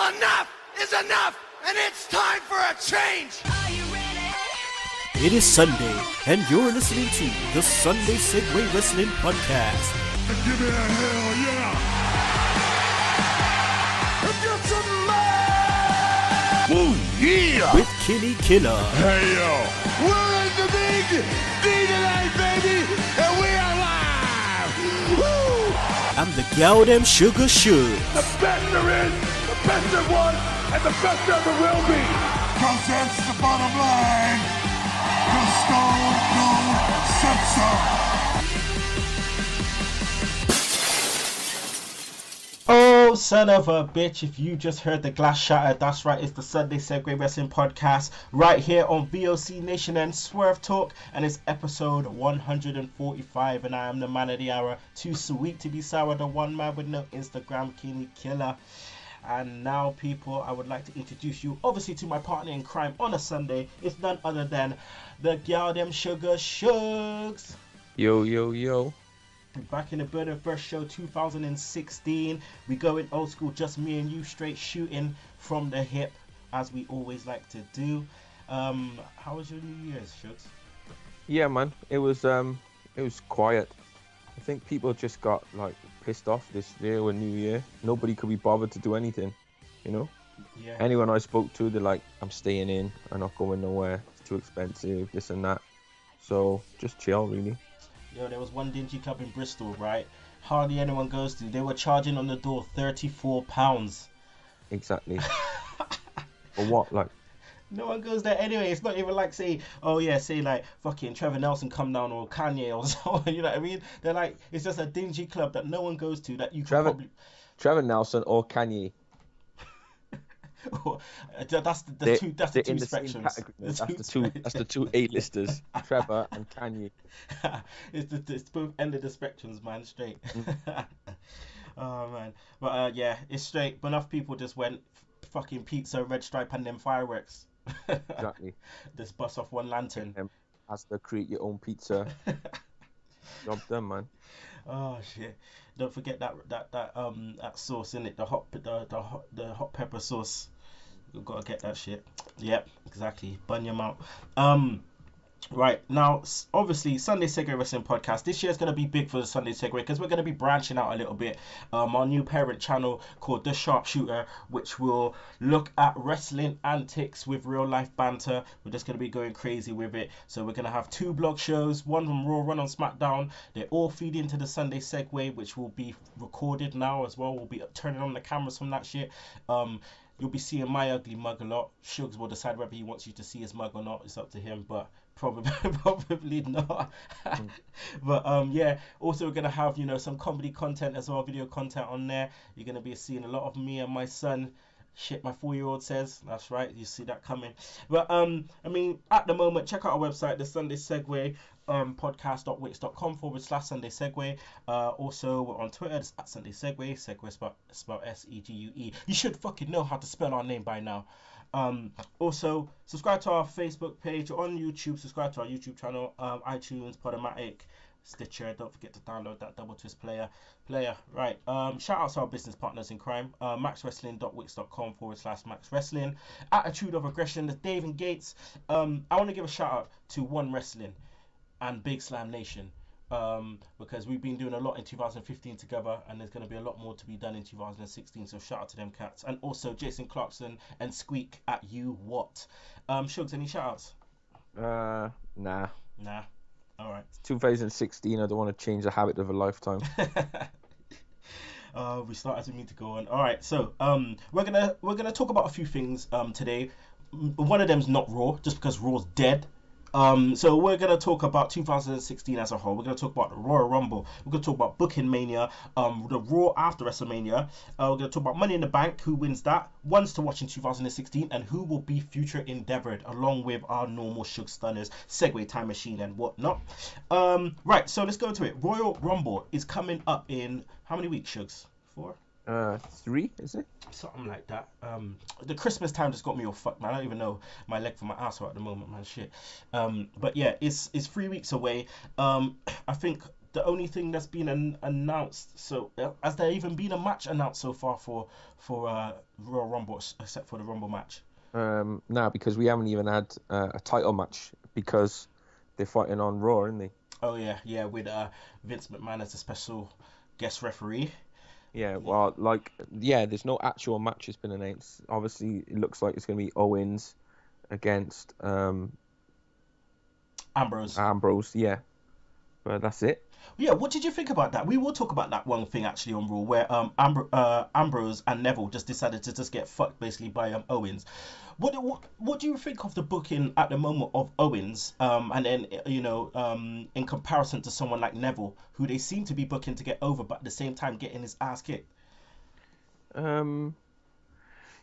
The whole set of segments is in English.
Enough is enough, and it's time for a change! Are you ready? It is Sunday, and you're listening to the Sunday Segue Wrestling Podcast. Give me a hell yeah! Get some man! Ooh, yeah! With Kinny Killa. Hey, yo! We're in the big D tonight, baby, and we are live! Woo! And the gal them Sugar Sugs. The best there is, the best there was, and the best there ever will be! Cause that's the bottom line! Cause Stone Cold said so! Oh, son of a bitch, if you just heard the glass shatter, that's right, it's the Sunday Segue Wrestling Podcast right here on VOC Nation and Swerve Talk, and it's episode 145, and I am the man of the hour, too sweet to be sour, the one man with no Instagram, Kinny Killa. And now, people, I would like to introduce you, obviously, to my partner in crime on a Sunday. It's none other than the gal them Sugar Sugs. Yo, yo, yo. Back in the building, first show 2016. We going old school, just me and you, straight shooting from the hip, as we always like to do. How was your New Year's, Shugs? Yeah, man. It was quiet. I think people just got like pissed off this year with New Year. Nobody could be bothered to do anything, you know? Yeah. Anyone I spoke to, they're like, I'm staying in, I'm not going nowhere, it's too expensive, this and that. So just chill, really. Yo, there was one dingy club in Bristol, right? Hardly anyone goes to. They were charging on the door £34. Exactly. For what? Like, No one goes there anyway. It's not even like, say like fucking Trevor Nelson come down or Kanye or something. You know what I mean? They're like, it's just a dingy club that no one goes to that you can probably. Trevor Nelson or Kanye. That's the two spectrums. That's the two A-listers, Trevor and Kanye. it's both end of the spectrums, man, straight. Oh man, but yeah, it's straight. But enough people just went fucking pizza, red stripe, and them fireworks. Exactly. Just bust off one lantern. Has to create your own pizza. Job done, man. Oh shit! Don't forget that sauce in it, the hot pepper sauce. You've got to get that shit. Yep, exactly. Bun your mouth. Right, now, obviously, Sunday Segue Wrestling Podcast. This year is going to be big for the Sunday Segue because we're going to be branching out a little bit. Our new parent channel called The Sharpshooter, which will look at wrestling antics with real life banter. We're just going to be going crazy with it. So we're going to have 2 blog shows, one on Raw, one on SmackDown. They all feed into the Sunday Segue, which will be recorded now as well. We'll be turning on the cameras from that shit. You'll be seeing my ugly mug a lot. Shugs will decide whether he wants you to see his mug or not. It's up to him, but probably not. But yeah, also we're gonna have, you know, some comedy content as well, video content on there. You're gonna be seeing a lot of me and my son. Shit, my 4-year-old says. That's right, you see that coming. But I mean, at the moment, check out our website, the Sunday Segue podcast.wix.com/Sunday Segue. Also, we're on Twitter, it's at Sunday Segue. Segue spelled S-E-G-U-E. You should fucking know how to spell our name by now. Also, subscribe to our Facebook page. On YouTube, subscribe to our YouTube channel, iTunes, Podomatic, Stitcher. Don't forget to download that Double Twist player. Right. Shout out to our business partners in crime. maxwrestling.wix.com/Max Wrestling. Attitude of Aggression. The Dave and Gates. I want to give a shout out to One Wrestling and Big Slam Nation. Because we've been doing a lot in 2015 together, and there's going to be a lot more to be done in 2016. So shout out to them cats, and also Jason Clarkson and Squeak at You What. Shugs, any shout outs? Nah. All right. 2016. I don't want to change the habit of a lifetime. We start as we mean to go on. All right, so we're gonna talk about a few things today. One of them's not Raw, just because Raw's dead. So we're going to talk about 2016 as a whole. We're going to talk about the Royal Rumble. We're going to talk about Booking Mania, the Raw after WrestleMania. We're going to talk about Money in the Bank, who wins that, ones to watch in 2016, and who will be future endeavored, along with our normal Shug Stunners, Segway Time Machine, and whatnot. Right, so let's go into it. Royal Rumble is coming up in how many weeks, Shugs? 4? 3, is it? Something like that. The Christmas time just got me all fucked, man. I don't even know my leg from my asshole at the moment, man. Shit. But yeah, it's 3 weeks away. I think the only thing that's been announced. So has there even been a match announced so far for Royal Rumble except for the Rumble match? Now because we haven't even had a title match because they're fighting on Raw, aren't they? Oh yeah, with Vince McMahon as a special guest referee. Yeah, well, like, yeah, there's no actual match has been announced. Obviously, it looks like it's going to be Owens against Ambrose. Yeah, but that's it. Yeah, what did you think about that? We will talk about that one thing actually on Raw, where Ambrose and Neville just decided to just get fucked basically by Owens. What do you think of the booking at the moment of Owens? And then in comparison to someone like Neville, who they seem to be booking to get over, but at the same time getting his ass kicked.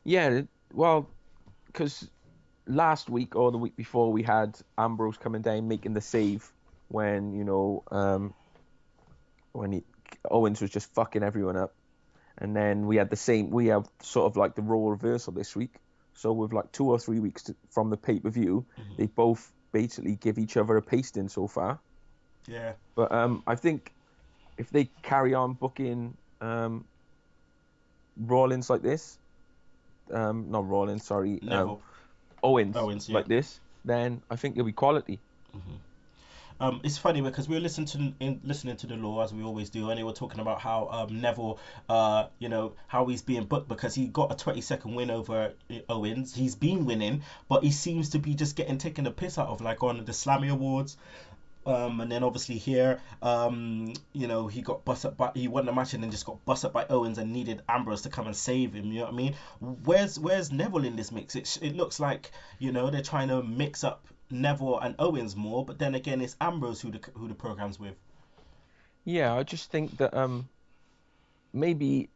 Yeah, well, because last week or the week before we had Ambrose coming down making the save when Owens was just fucking everyone up, and then we have sort of like the role reversal this week. So with like 2 or 3 weeks from the pay-per-view, they both basically give each other a pasting so far. Yeah. But I think if they carry on booking Rollins like this, not Rollins, sorry, Neville. Owens yeah. like this, then I think it'll be quality. It's funny because we were listening to the Law as we always do, and they were talking about how Neville, how he's being booked because he got a 20-second win over Owens. He's been winning, but he seems to be just getting taken the piss out of, like on the Slammy Awards. And then obviously here, he got bust up by, he won the match and then just got bust up by Owens and needed Ambrose to come and save him. You know what I mean? Where's Neville in this mix? It looks like they're trying to mix up Neville and Owens more, but then again it's Ambrose who the program's with. Yeah, I just think that maybe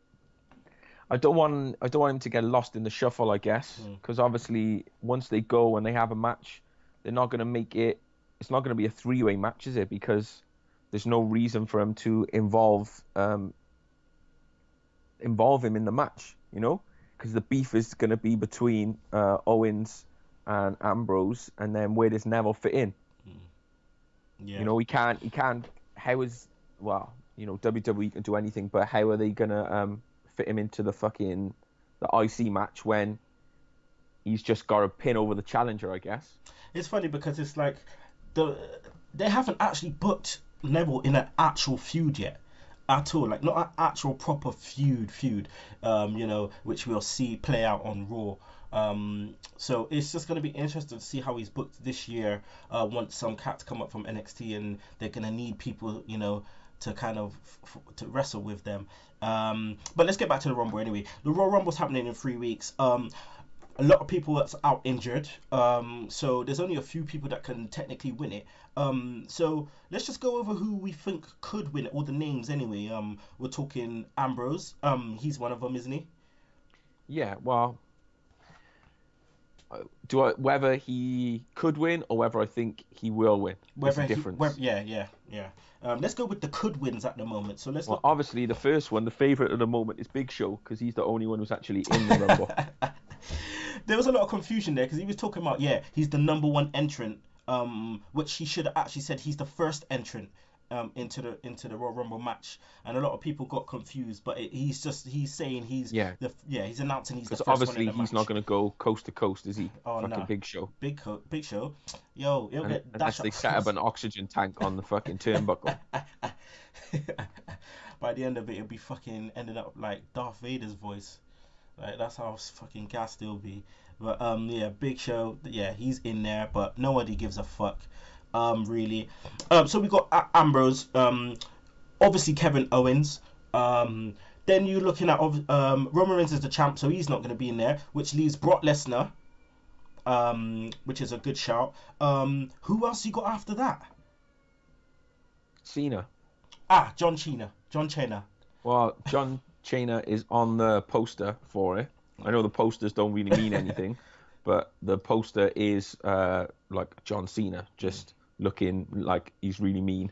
I don't want him to get lost in the shuffle, I guess, because obviously once they go and they have a match, they're not going to make it. It's not going to be a 3-way match, is it? Because there's no reason for him to involve him in the match, because the beef is going to be between Owens and Ambrose, and then where does Neville fit in? Yeah. He can't. How is WWE can do anything, but how are they gonna fit him into the IC match when he's just got a pin over the challenger? I guess it's funny because it's like they haven't actually booked Neville in an actual feud yet. At all, like not an actual proper feud, which we'll see play out on Raw. So it's just going to be interesting to see how he's booked this year. Once some cats come up from NXT and they're going to need people, to kind of to wrestle with them. But let's get back to the Rumble anyway. The Royal Rumble's happening in 3 weeks. A lot of people that's out injured, so there's only a few people that can technically win it. So let's just go over who we think could win it, all the names anyway. We're talking Ambrose. He's one of them, isn't he? Yeah. Well, whether he could win or whether I think he will win. Whether difference. Yeah. Let's go with the could wins at the moment. So let's. Well, obviously the first one, the favourite at the moment, is Big Show because he's the only one who's actually in the Rumble. There was a lot of confusion there because he was talking about he's the number 1 entrant, which he should have actually said he's the first entrant into the Royal Rumble match, and a lot of people got confused. But he's saying he's announcing he's the first obviously one in the he's match. not going to go coast to coast, is he? Oh no, Big Show. Big Show, yo, he'll get unless they set up an oxygen tank on the fucking turnbuckle. By the end of it, it'll be fucking ended up like Darth Vader's voice. Like that's how fucking gassed it'll be. But Big Show, he's in there, but nobody gives a fuck, really. So we got Ambrose, obviously Kevin Owens. Then you're looking at Roman Reigns as the champ, so he's not going to be in there, which leaves Brock Lesnar, which is a good shout. Who else you got after that? Cena. John Cena. Well, John Cena is on the poster for it. I know the posters don't really mean anything, but the poster is like John Cena, just looking like he's really mean.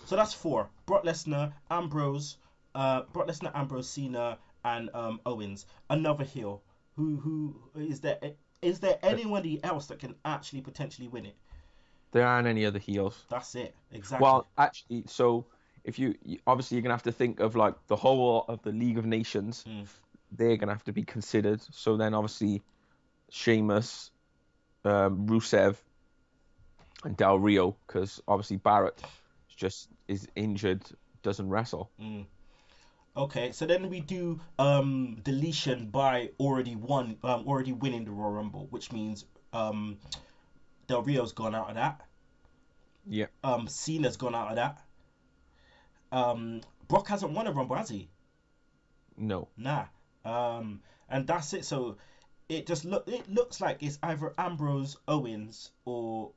So that's 4. Brock Lesnar, Ambrose, Cena, and Owens. Another heel. Who is there? Is there anybody else that can actually potentially win it? There aren't any other heels. That's it. Exactly. Well, actually, so if obviously you're gonna have to think of like the whole of the League of Nations. They're gonna have to be considered. So then obviously Sheamus, Rusev, and Del Rio, because obviously Barrett is injured, doesn't wrestle. Okay, so then we do deletion by already winning the Royal Rumble, which means Del Rio's gone out of that. Yeah. Cena's gone out of that. Brock hasn't won a Rumble, has he? No. Nah. And that's it. So it looks like it's either Ambrose, Owens, or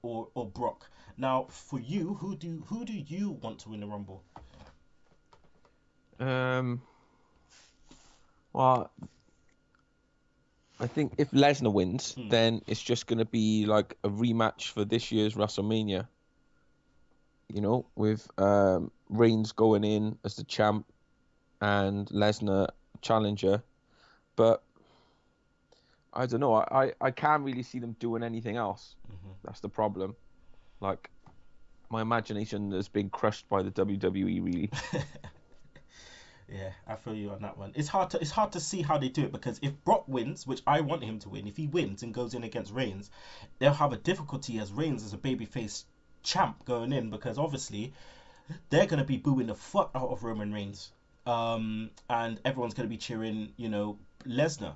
Brock. Now, for you, who do you want to win the Rumble? Well, I think if Lesnar wins, then it's just going to be like a rematch for this year's WrestleMania. You know, with Reigns going in as the champ and Lesnar challenger. But I don't know. I can't really see them doing anything else. That's the problem. Like, my imagination has been crushed by the WWE, really. Yeah, I feel you on that one. It's hard to see how they do it, because if Brock wins, which I want him to win, if he wins and goes in against Reigns, they'll have a difficulty as Reigns as a babyface champ going in, because obviously they're going to be booing the fuck out of Roman Reigns, and everyone's going to be cheering, Lesnar.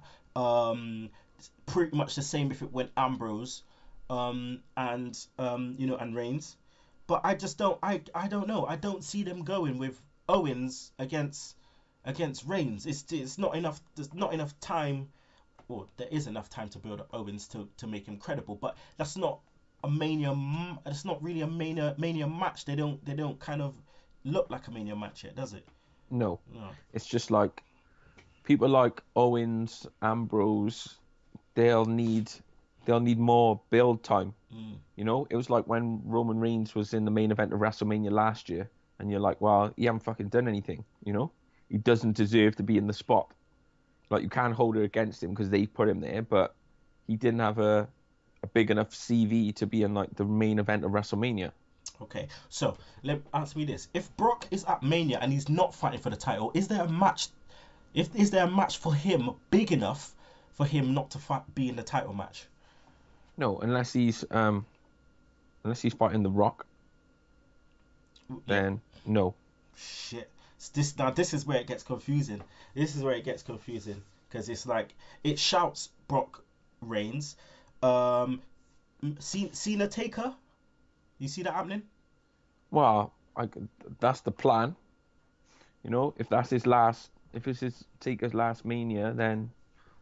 Pretty much the same if it went Ambrose, and Reigns. But I just don't. I don't know. I don't see them going with Owens against Reigns. It's not enough. There's not enough time. Well, there is enough time to build up Owens to make him credible. But that's not a Mania. It's not really a Mania match. They don't kind of look like a Mania match yet, does it? No. It's just like people like Owens, Ambrose. They'll need more build time. It was like when Roman Reigns was in the main event of WrestleMania last year, and you're like, well, he hasn't fucking done anything. He doesn't deserve to be in the spot. Like, you can't hold it against him because they put him there, but he didn't have a big enough CV to be in like the main event of WrestleMania. Okay, so answer me this: if Brock is at Mania and he's not fighting for the title, is there a match? Is there a match for him big enough for him not to be in the title match? No, unless he's fighting The Rock. Then no. Shit. This is where it gets confusing. Because it's like it shouts Brock Reigns, Cena Taker. You see that happening? Well, that's the plan. If it's his Taker's last Mania, then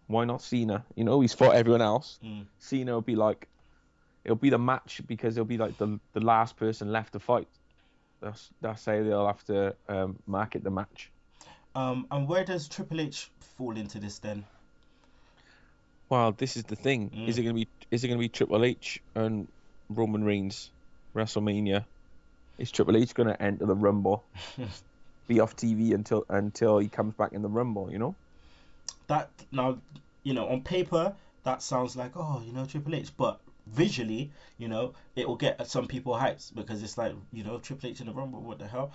why not Cena? He's fought everyone else. Cena will be like, it'll be the match because it'll be like the last person left to fight. That's how they'll have to market the match. And where does Triple H fall into this then? Well, this is the thing. Is it gonna be Triple H and Roman Reigns WrestleMania? Is Triple H gonna enter the Rumble? Be off TV until he comes back in the Rumble, That now, on paper that sounds like Triple H, but visually, it will get some people hyped because it's like, Triple H in the Rumble, what the hell?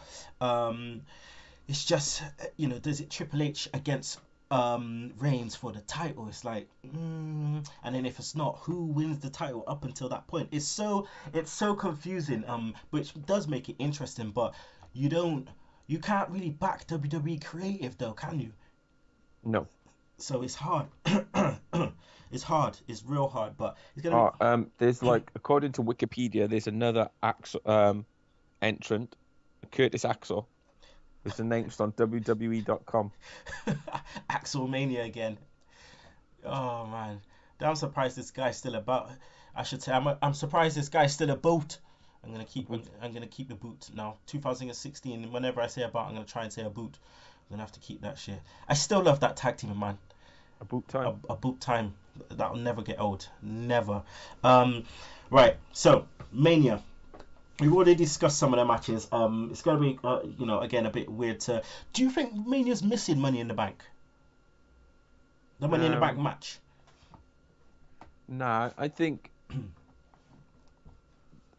It's just, does it Triple H against Reigns for the title? It's like, and then if it's not, who wins the title up until that point? It's so confusing, which does make it interesting, but you can't really back WWE creative though, can you? No. So it's hard. It's hard. It's real hard, but it's gonna. There's like, according to Wikipedia, there's another entrant, Curtis Axel. It's announced on WWE.com. Axelmania again. Oh man, I'm surprised this guy's still about. I should say I'm surprised this guy's still a boot. I'm gonna keep the boot now. 2016. Whenever I say about, I'm gonna try and say a boot. I'm gonna have to keep that shit. I still love that tag team, man. A boot time. A boot time. That'll never get old. Never. Right. So Mania. We've already discussed some of the matches. It's gonna be, again a bit weird to. Do you think Mania's missing Money in the Bank? The Money in the Bank match. Nah, I think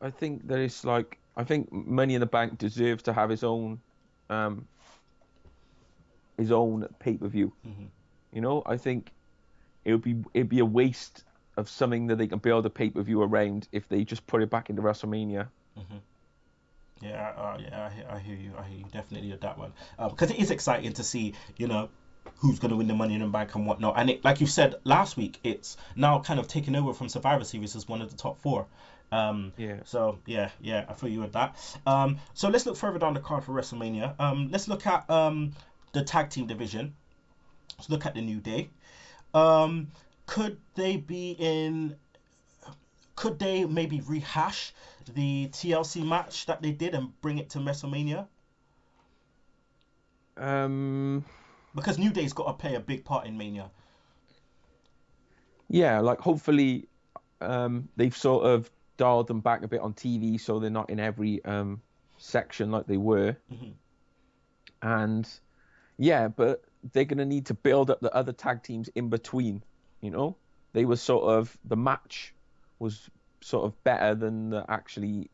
I think there is I think Money in the Bank deserves to have his own pay-per-view. I think it'd be a waste of something that they can build a pay-per-view around if they just put it back into WrestleMania. Yeah, I hear you. I hear you definitely with that one. Because it is exciting to see, who's going to win the Money in the Bank and whatnot. And like you said last week, it's now kind of taken over from Survivor Series as one of the top four. Yeah. So yeah, I feel you with that. So let's look further down the card for WrestleMania. Let's look at the tag team division. Let's look at the New Day. Could they maybe rehash the TLC match that they did and bring it to WrestleMania? Because New Day's got to play a big part in Mania. Yeah, hopefully they've sort of dialed them back a bit on TV so they're not in every section like they were. And yeah, but they're going to need to build up the other tag teams in between, They were the match was sort of better than the actually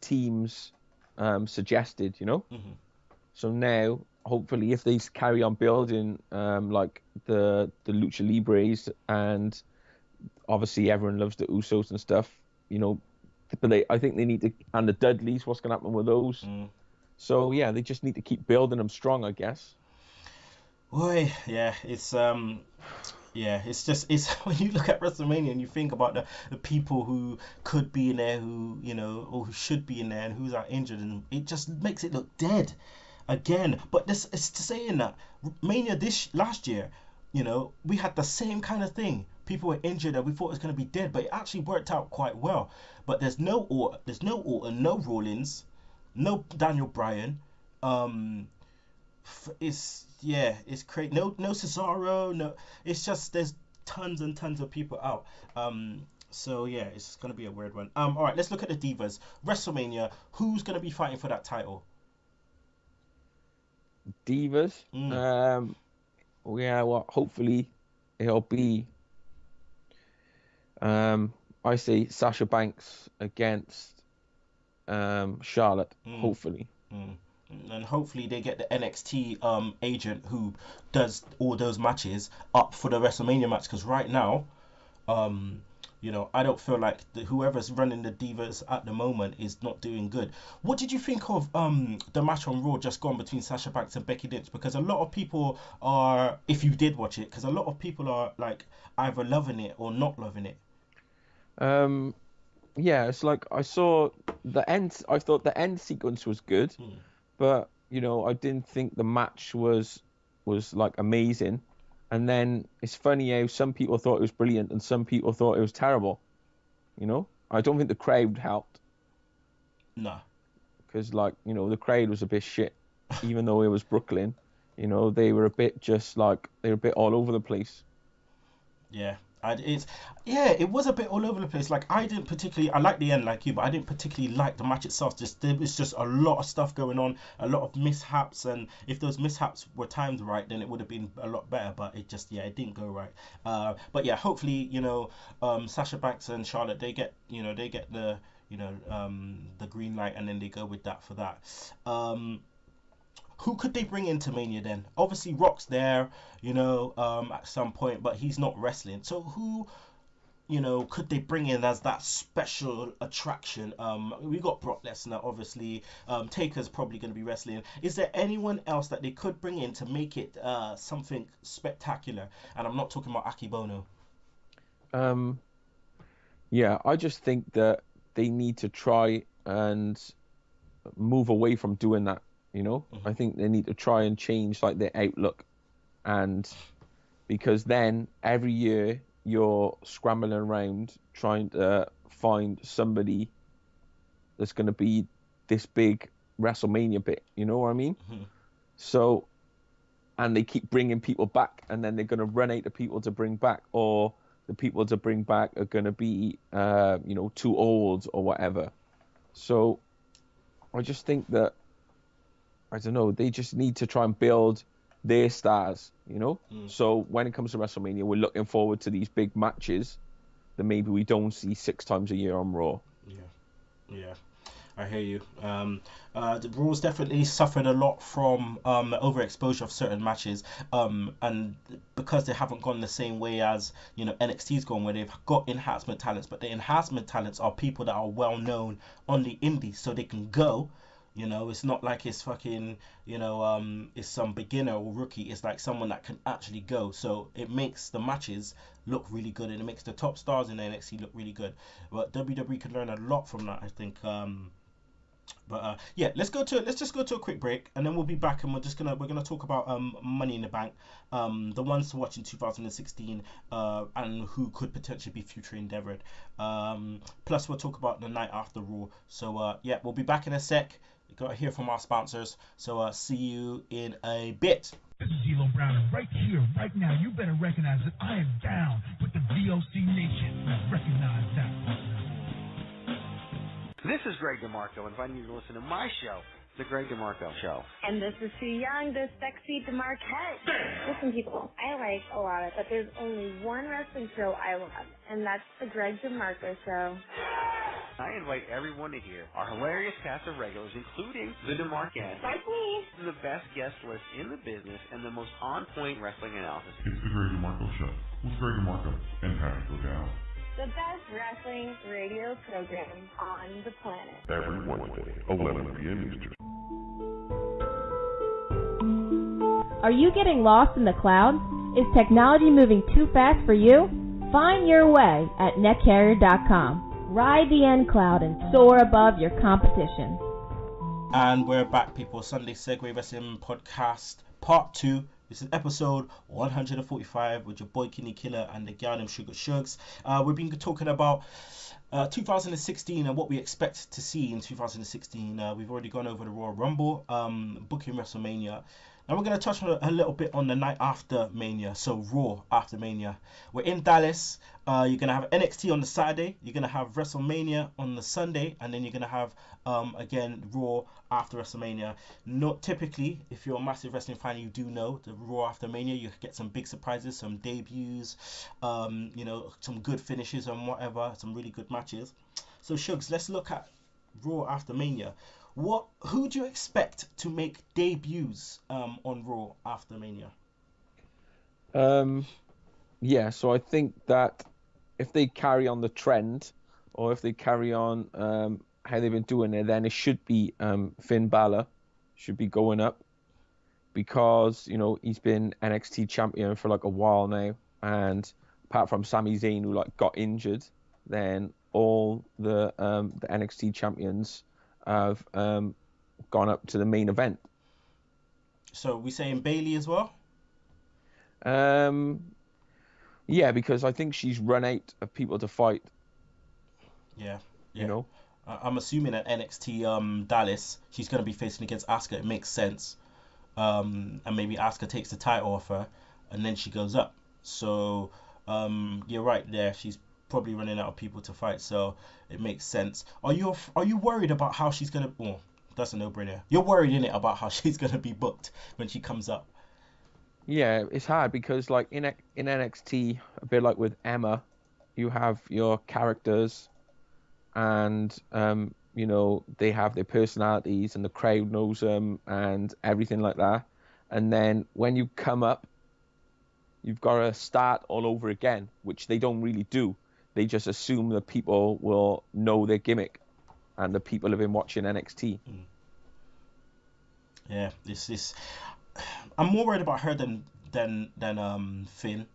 teams suggested, So now, hopefully, if they carry on building the Lucha Libres, and obviously everyone loves the Usos and stuff, but I think they need to, and the Dudleys, what's going to happen with those? So yeah, they just need to keep building them strong, I guess. Boy, yeah, it's it's when you look at WrestleMania and you think about the people who could be in there, who or who should be in there, and who's are injured, and it just makes it look dead again. But this is saying that Mania last year, we had the same kind of thing. People were injured and we thought it was going to be dead, but it actually worked out quite well. But there's no Orton, no Rollins, no Daniel Bryan. It's crazy. No Cesaro. No, it's just there's tons and tons of people out. So yeah, it's gonna be a weird one. All right, let's look at the Divas. WrestleMania. Who's gonna be fighting for that title? Divas. Yeah. Well, hopefully it'll be. I say Sasha Banks against Charlotte. Hopefully. And hopefully they get the NXT agent who does all those matches up for the WrestleMania match, because right now, I don't feel like whoever's running the Divas at the moment is not doing good. What did you think of the match on Raw just gone between Sasha Banks and Becky Lynch? Because a lot of people are, if you did watch it, because a lot of people are like either loving it or not loving it. Yeah, it's I saw the end. I thought the end sequence was good. But I didn't think the match was amazing. And then it's funny how some people thought it was brilliant and some people thought it was terrible. I don't think the crowd helped. No. Because the crowd was a bit shit, even though it was Brooklyn. They were a bit they were a bit all over the place. Yeah. It was a bit all over the place. I didn't particularly, I like the end like you, but I didn't particularly like the match itself. There was just a lot of stuff going on, a lot of mishaps, and if those mishaps were timed right, then it would have been a lot better. But it didn't go right. But yeah, hopefully, Sasha Banks and Charlotte, they get the green light, and then they go with that for that. Who could they bring into Mania then? Obviously, Rock's there, at some point, but he's not wrestling. So who, could they bring in as that special attraction? We got Brock Lesnar, obviously. Taker's probably going to be wrestling. Is there anyone else that they could bring in to make it something spectacular? And I'm not talking about Akibono. Yeah, I just think that they need to try and move away from doing that. I think they need to try and change their outlook, and because then every year you're scrambling around trying to find somebody that's going to be this big WrestleMania bit, you know what I mean? So, and they keep bringing people back, and then they're going to run out of people to bring back, or the people to bring back are going to be too old or whatever. So I just think that, I don't know, they just need to try and build their stars, So when it comes to WrestleMania, we're looking forward to these big matches, that maybe we don't see 6 times a year on Raw. Yeah, I hear you. The Raw's definitely suffered a lot from the overexposure of certain matches, and because they haven't gone the same way as NXT's gone, where they've got enhancement talents, but the enhancement talents are people that are well known on the indies, so they can go. It's not like it's fucking, it's some beginner or rookie. It's like someone that can actually go. So it makes the matches look really good, and it makes the top stars in NXT look really good. But WWE could learn a lot from that, I think. Yeah, let's just go to a quick break, and then we'll be back, and we're gonna talk about Money in the Bank, the ones to watch in 2016, and who could potentially be future endeavored. Plus we'll talk about the night after Raw. So yeah, we'll be back in a sec. We got to hear from our sponsors. So see you in a bit. This is D'Lo Brown, and right here, right now, you better recognize that I am down with the VOC Nation. Now recognize that. This is Greg DeMarco, inviting you to listen to my show, The Greg DeMarco Show. And this is Sue Young, the sexy DeMarquette. Listen, people, I like a lot of it, but there's only one wrestling show I love, and that's The Greg DeMarco Show. I invite everyone to hear our hilarious cast of regulars, including the DeMarquette. Like me. The best guest list in the business and the most on-point wrestling analysis. It's The Greg DeMarco Show with Greg DeMarco and Patrick O'Dowd. The best wrestling radio program on the planet. Every Wednesday, 11 p.m. Eastern. Are you getting lost in the clouds? Is technology moving too fast for you? Find your way at netcarrier.com. Ride the end cloud and soar above your competition. And we're back, people. Sunday Segue Wrestling Podcast Part 2. This is episode 145 with your boy Kinny Killa and the gal named Sugar Shugs. We've been talking about 2016 and what we expect to see in 2016. We've already gone over the Royal Rumble, booking WrestleMania. Now we're going to touch on a little bit on the night after Mania, so Raw after Mania. We're in Dallas. You're going to have NXT on the Saturday. You're going to have WrestleMania on the Sunday. And then you're going to have, again, Raw after WrestleMania. Not typically, if you're a massive wrestling fan, you do know the Raw after Mania. You get some big surprises, some debuts, some good finishes and whatever, some really good matches. So, Shugs, let's look at Raw after Mania. Who do you expect to make debuts on Raw after Mania? Yeah, so I think that if they carry on the trend, or if they carry on how they've been doing it, then it should be Finn Balor should be going up, because he's been NXT champion for like a while now, and apart from Sami Zayn, who got injured, then all the NXT champions have gone up to the main event. So we saying Bayley as well? Yeah, because I think she's run out of people to fight. Yeah. I'm assuming at NXT Dallas, she's going to be facing against Asuka. It makes sense. And maybe Asuka takes the title off her, and then she goes up. So you're right there. She's probably running out of people to fight, so it makes sense. Are you worried about how she's gonna? Well, that's a no-brainer. You're worried, innit, about how she's gonna be booked when she comes up? Yeah, it's hard because in NXT, a bit like with Emma, you have your characters, and they have their personalities, and the crowd knows them, and everything like that. And then when you come up, you've got to start all over again, which they don't really do. They just assume that people will know their gimmick, and the people have been watching NXT. Yeah, I'm more worried about her than Finn.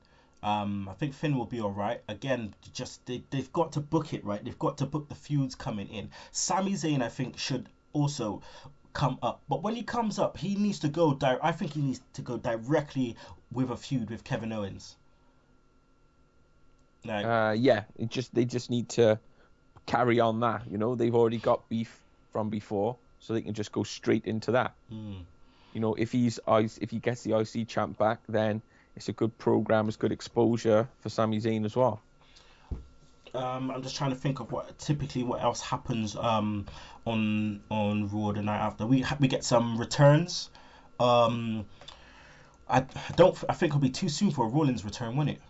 I think Finn will be all right. Again, they've got to book it right. They've got to book the feuds coming in. Sami Zayn, I think, should also come up, but when he comes up, he needs to go. I think he needs to go directly with a feud with Kevin Owens. Yeah, they just need to carry on that. They've already got beef from before, so they can just go straight into that. If he gets the IC champ back, then it's a good program, it's good exposure for Sami Zayn as well. I'm just trying to think of what else happens on Raw the night after. We get some returns. I think it'll be too soon for a Rollins return, won't it?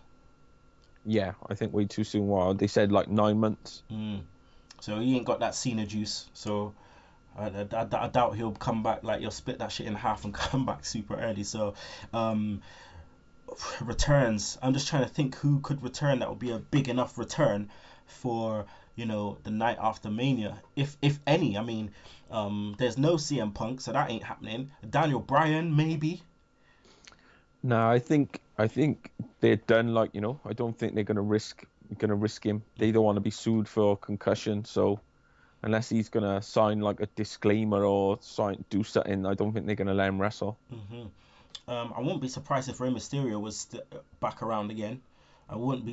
Yeah, I think way too soon. Wow, they said like 9 months. So he ain't got that Cena juice. So I doubt he'll come back. Like, he'll split that shit in half and come back super early. So returns. I'm just trying to think who could return that would be a big enough return for, you know, the night after Mania, if any. I mean, there's no CM Punk, so that ain't happening. Daniel Bryan, maybe. No, I think they're done. Like, you know, I don't think they're gonna risk him. They don't want to be sued for concussion. So unless he's gonna sign like a disclaimer or do something, I don't think they're gonna let him wrestle. I wouldn't be surprised if Rey Mysterio was back around again. I would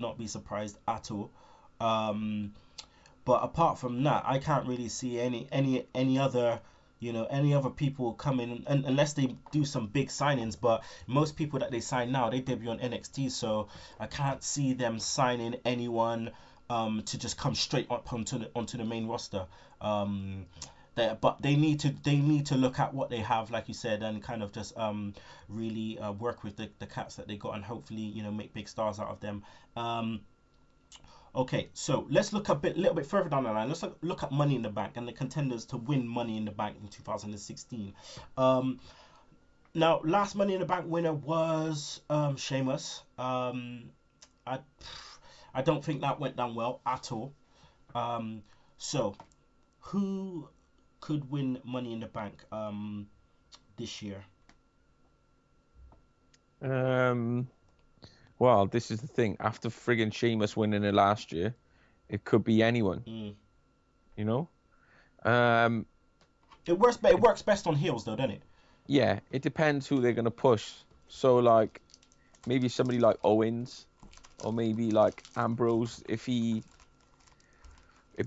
not be surprised at all. But apart from that, I can't really see any other, you know, any other people coming, unless they do some big signings. But most people that they sign now, they debut on NXT, so I can't see them signing anyone to just come straight up onto the main roster. But they need to look at what they have, like you said, and kind of just really work with the cats that they got, and hopefully, you know, make big stars out of them. Okay, so let's look a little bit further down the line. Let's look at Money in the Bank and the contenders to win Money in the Bank in 2016. Now, last Money in the Bank winner was Sheamus. I don't think that went down well at all. So who could win Money in the Bank this year? Well, this is the thing. After friggin' Sheamus winning it last year, it could be anyone. You know? It works best on heels, though, doesn't it? Yeah, it depends who they're gonna push. So, like, maybe somebody like Owens, or maybe like Ambrose, if it'd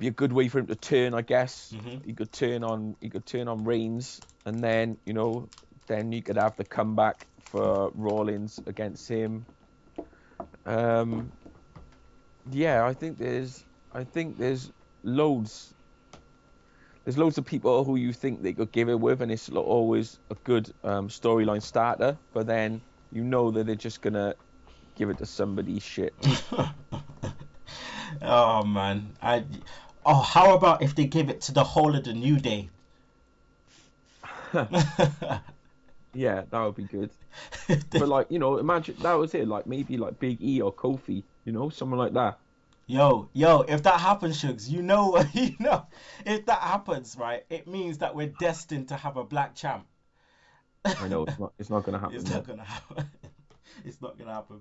be a good way for him to turn, I guess. He could turn on Reigns, and then, you know, then you could have the comeback for Rollins against him. Yeah, I think there's loads of people who you think they could give it with, and it's always a good storyline starter, but then you know that they're just gonna give it to somebody shit. Oh man, how about if they give it to the whole of the New Day? Yeah, that would be good. But, like, you know, imagine that was it. Like, maybe like Big E or Kofi, you know, someone like that. Yo, if that happens, Shugs, you know, if that happens, right, it means that we're destined to have a black champ. I know it's not gonna happen. It's not gonna happen. It's not gonna happen.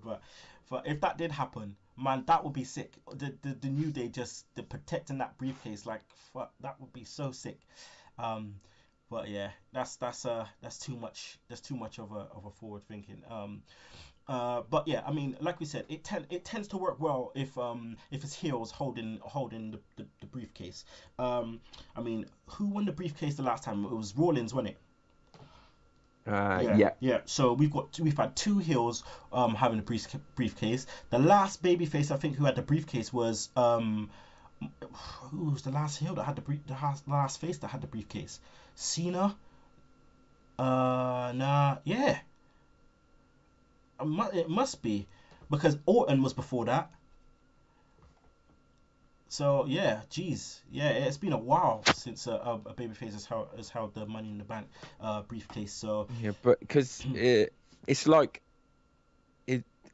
But if that did happen, man, that would be sick. The New Day just protecting that briefcase, like, fuck, that would be so sick. But yeah, that's too much. That's too much of a forward thinking. But yeah, I mean, like we said, it tends to work well if it's heels holding the briefcase. I mean, who won the briefcase the last time? It was Rollins, wasn't it? Yeah. So we've had two heels having the briefcase. The last babyface, I think, who had the briefcase was who was the last heel that had the last face that had the briefcase? Cena. Yeah. It must be, because Orton was before that. So yeah, geez, yeah, it's been a while since a babyface has held the Money in the Bank briefcase. So yeah, but because it's like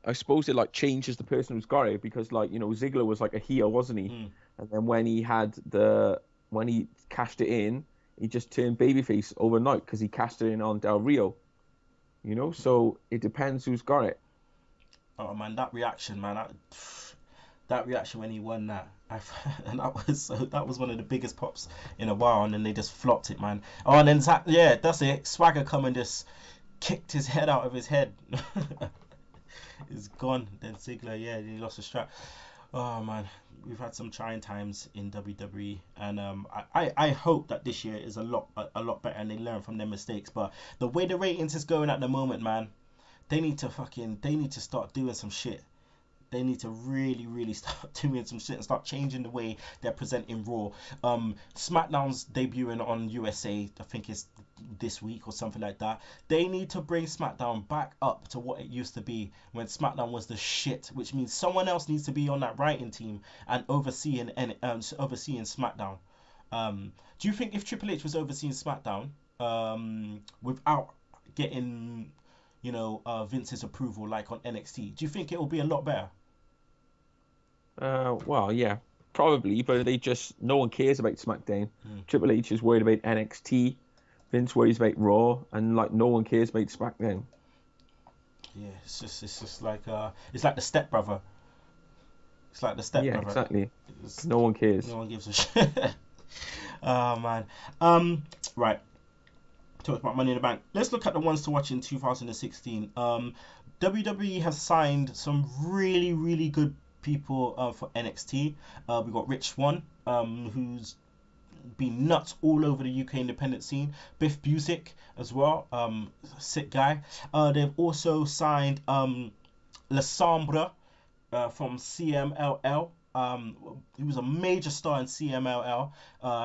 I suppose it like changes the person who's got it, because, like, you know, Ziggler was like a heel, wasn't he? And then when he cashed it in, he just turned babyface overnight because he cashed it in on Del Rio. You know, so it depends who's got it. Oh man, that reaction when he won that, and that was one of the biggest pops in a while, and then they just flopped it, man. Oh, and then that's it. Swagger come and just kicked his head out of his head. It's gone. Then Ziggler, yeah, he lost the strap. Oh man, we've had some trying times in WWE, and I hope that this year is a lot better and they learn from their mistakes. But the way the ratings is going at the moment, man, they need to start doing some shit. They need to really, really start doing some shit and start changing the way they're presenting Raw. SmackDown's debuting on USA, I think it's this week or something like that. They need to bring SmackDown back up to what it used to be when SmackDown was the shit, which means someone else needs to be on that writing team and overseeing SmackDown. Do you think if Triple H was overseeing SmackDown without getting, Vince's approval like on NXT, do you think it will be a lot better? Well, yeah, probably, but no one cares about SmackDown. Triple H is worried about NXT, Vince worries about Raw, and like no one cares about SmackDown. Yeah, it's just like it's like the stepbrother. It's like the stepbrother. Yeah, exactly. No one cares. No one gives a shit. Oh man. Right. Talk about Money in the Bank. Let's look at the ones to watch in 2016. WWE has signed some really, really good people for NXT. We got Rich Swann, who's been nuts all over the UK independent scene. Biff Busick as well, sick guy. They've also signed La Sombra from CMLL. He was a major star in CMLL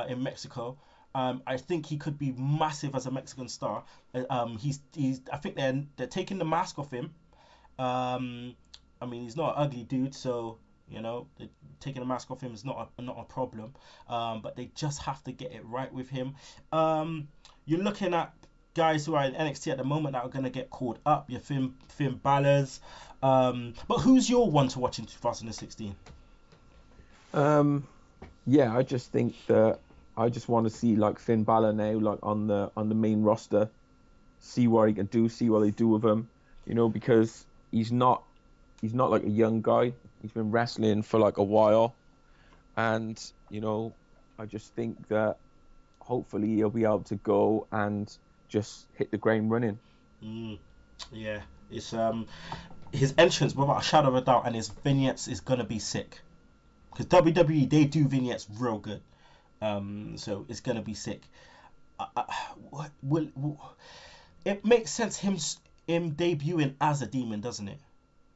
in Mexico. I think he could be massive as a Mexican star. He's I think they're taking the mask off him. I mean, he's not an ugly dude, so taking the mask off him is not a problem. But they just have to get it right with him. You're looking at guys who are in NXT at the moment that are going to get called up. Your Finn Balor's. But who's your one to watch in 2016? Yeah, I just think that I just want to see like Finn Balor now, like on the main roster, see what he can do, see what they do with him, because he's not like a young guy. He's been wrestling for like a while, and I just think that hopefully he'll be able to go and just hit the ground running. Yeah, it's his entrance without a shadow of a doubt, and his vignettes is gonna be sick. Because WWE, they do vignettes real good. So it's gonna be sick. It makes sense him debuting as a demon, doesn't it?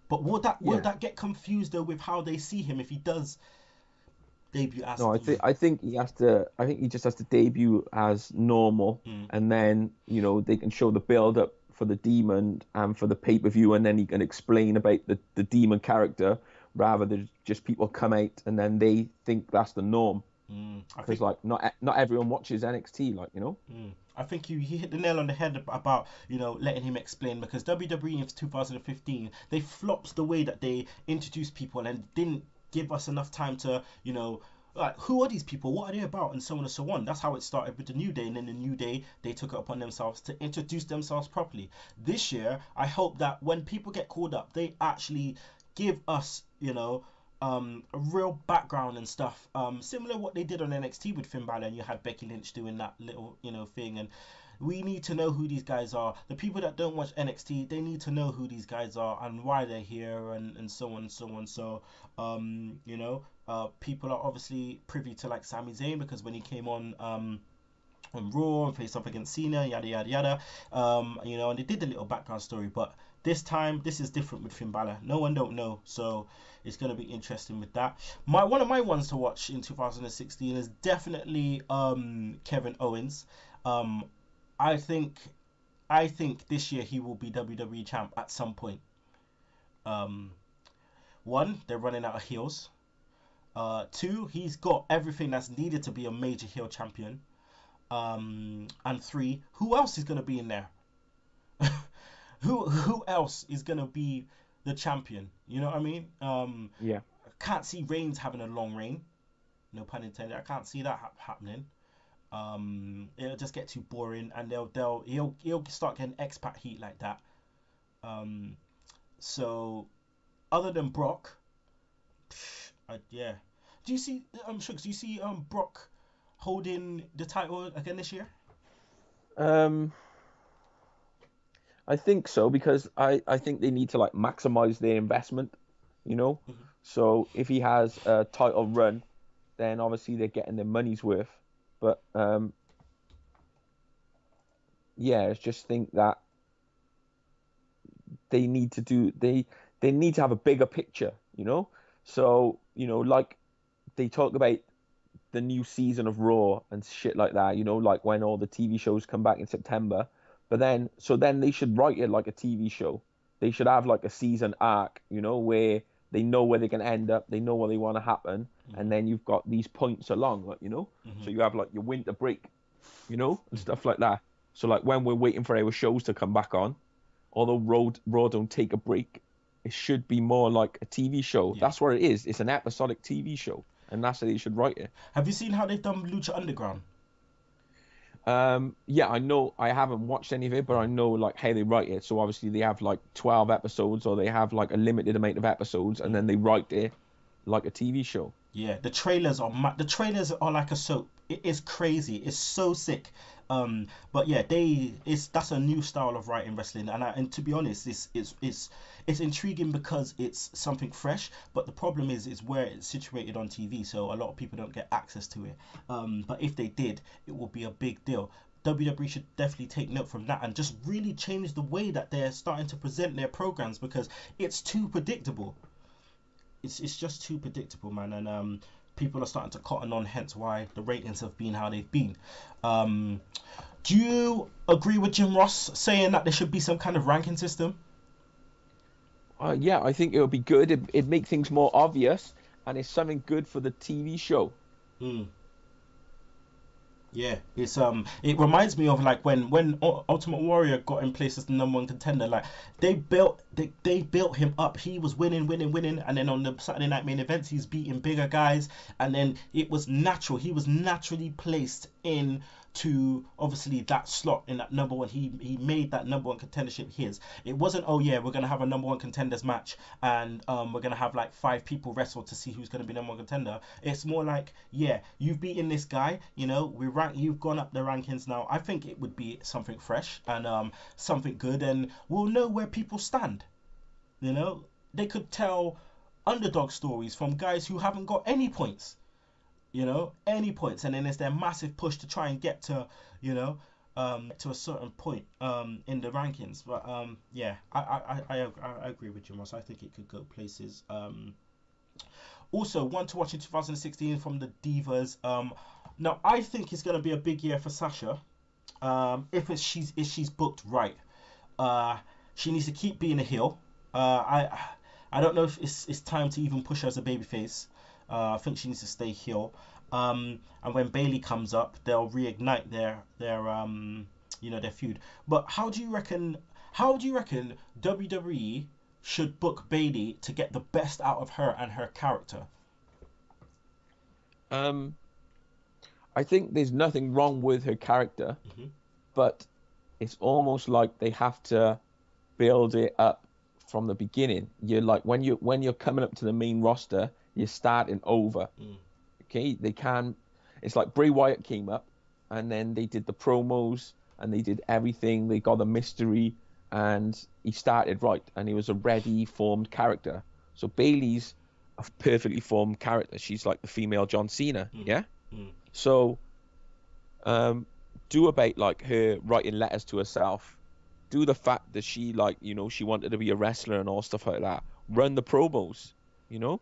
But will that get confused though with how they see him if he does debut as? No, I think he has to. I think he just has to debut as normal, and then they can show the build up for the demon and for the pay-per-view, and then he can explain about the demon character rather than just people come out and then they think that's the norm. Because not everyone watches NXT, I think he hit the nail on the head about letting him explain, because WWE in 2015 they flopped the way that they introduced people and didn't give us enough time to like, who are these people, what are they about, and so on and so on. That's how it started with the New Day, and then the New Day, they took it upon themselves to introduce themselves properly. This year I hope that when people get called up, they actually give us a real background and stuff, similar to what they did on NXT with Finn Balor, and you had Becky Lynch doing that little thing. And we need to know who these guys are. The people that don't watch NXT, they need to know who these guys are and why they're here, and so on and so on. So people are obviously privy to like Sami Zayn, because when he came on Raw and faced off against Cena, yada yada yada, and they did the little background story. But this time, this is different with Finn Balor. No one don't know, so it's going to be interesting with that. One of my ones to watch in 2016 is definitely Kevin Owens. I think this year he will be WWE champ at some point. One, they're running out of heels. Two, he's got everything that's needed to be a major heel champion. And three, who else is going to be in there? Who else is going to be the champion? You know what I mean? Yeah. I can't see Reigns having a long reign. No pun intended. I can't see that happening. It'll just get too boring, and he'll start getting expat heat like that. So other than Brock, yeah. Do you see Shugs, do you see Brock holding the title again this year? I think so, because I think they need to like maximize their investment, So if he has a title run, then obviously they're getting their money's worth. But I just think that they need to have a bigger picture. you know. So, you know, like they talk about the new season of Raw and shit like that, you know, like when all the TV shows come back in September. But then, so then they should write it like a TV show. They should have like a season arc, you know, where they know where they're going to end up, they know what they want to happen, and then you've got these points along, like, you know. So you have like your winter break, you know, and stuff like that. So like when we're waiting for our shows to come back on, although Raw don't take a break, it should be more like a TV show. That's what it is. It's an episodic TV show. And that's how they should write it. Have you seen how they've done Lucha Underground? Yeah, I know. I haven't watched any of it, but I know like how they write it. So obviously they have like 12 episodes, or they have like a limited amount of episodes, and then they write it like a TV show. Yeah, the trailers are like a soap. It is crazy. It's so sick. But yeah, that's a new style of writing wrestling, and to be honest, it's intriguing because it's something fresh. But the problem is where it's situated on TV, so a lot of people don't get access to it. But if they did, it would be a big deal. WWE should definitely take note from that and just really change the way that they're starting to present their programs, because it's too predictable. It's just too predictable, man, and people are starting to cotton on, hence why the ratings have been how they've been. Do you agree with Jim Ross saying that there should be some kind of ranking system? Yeah, I think it would be good. It'd make things more obvious, and it's something good for the TV show. Yeah, it's it reminds me of like when Ultimate Warrior got in place as the #1 contender. Like they built him up. He was winning, and then on the Saturday Night Main Events, he's beating bigger guys, and then it was natural. He was naturally placed in to obviously that slot in that #1. He made that #1 contendership his. It wasn't, oh yeah, we're gonna have a #1 contenders match and we're gonna have like 5 people wrestle to see who's gonna be #1 contender. It's more like, yeah, you've beaten this guy, you know, you've gone up the rankings now. I think it would be something fresh and something good, and we'll know where people stand. You know, they could tell underdog stories from guys who haven't got any points. You know, any points, and then there's their massive push to try and get to, you know, to a certain point in the rankings. But yeah, I agree with you, Ross. I think it could go places. Also, one to watch in 2016 from the Divas. Now I think it's gonna be a big year for Sasha. If she's booked right. She needs to keep being a heel. I don't know if it's time to even push her as a babyface. I think she needs to stay heel. And when Bayley comes up, they'll reignite their feud. But how do you reckon WWE should book Bayley to get the best out of her and her character? I think there's nothing wrong with her character, but it's almost like they have to build it up from the beginning. You're like when you're coming up to the main roster, you're starting over. Okay, they can. It's like Bray Wyatt came up, and then they did the promos, and they did everything. They got the mystery, and he started right, and he was a ready formed character. So Bayley's a perfectly formed character. She's like the female John Cena, yeah. So, do about like her writing letters to herself. Do the fact that she like, you know, she wanted to be a wrestler and all stuff like that. Run the promos, you know.